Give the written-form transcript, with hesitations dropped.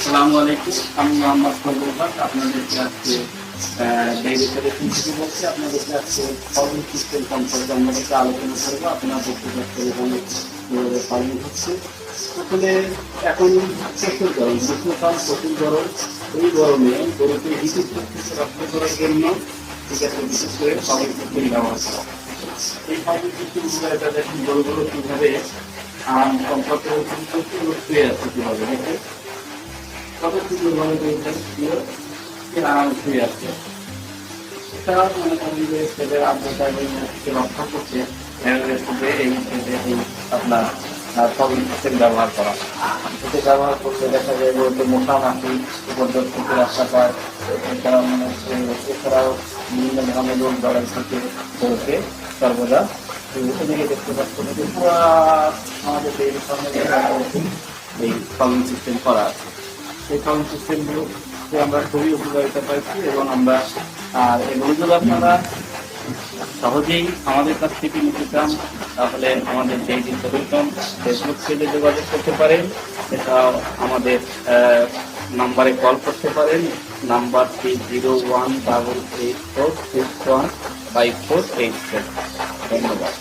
আসসালামু আলাইকুম। আমি মোহাম্মদ ফজলুল হক। আপনাদেরকে আজকে ডেইরি সলিউশন থেকে বলছি। আপনাদেরকে আজকে ফার্মিং সিস্টেম সম্পর্কে আমাদেরকে আলোচনা করবো। আপনার ব্যক্তিগত পরিমাণে কীভাবে ফার্মিং হচ্ছে। আসলে এখন প্রচুর গরম, গ্রীষ্মকাল প্রচুর গরম। এই গরমে গরুকে হিটের থেকে রক্ষা করার জন্য ঠিক আছে বিশেষ করে ফার্মিং সিস্টেম ব্যবহার করা। এই ফার্মিং সিস্টেমগুলো এটা দেখুন গরুগুলো কীভাবে আরাম কমফর্ট শুয়ে আছে কীভাবে দেখে কত সুন্দরভাবে আরাম শুয়ে আছে। এটা মনে করেন যে ছেলের আর্দ্রতা রক্ষা করতে এই আপনার ফার্মিং সিস্টেম ব্যবহার করা। এতে ব্যবহার করতে দেখা যায় যে মোটা মাটি উপদ্রব থেকে রক্ষা পায়। এছাড়াও মনে হচ্ছে এছাড়াও বিভিন্ন ধরনের রোগ বাড়াই থেকে গরুকে সর্বদা এদিকে দেখতে পাচ্ছেন যে পুরো আমাদের ডেইরি ফার্মে এই ফার্মিং সিস্টেম করা আছে। এই ফার্মিং সিস্টেমগুলোকে আমরা খুবই উপকারিতা পাইছি এবং আমরা এগুলো যদি আপনারা সহজেই আমাদের কাছ থেকে নিতে চান তাহলে আমাদের ডেইরি সলিউশন ফেসবুক পেজে যোগাযোগ করতে পারেন। এছাড়াও আমাদের নাম্বারে কল করতে পারেন। নাম্বারটি 0188461548। ধন্যবাদ।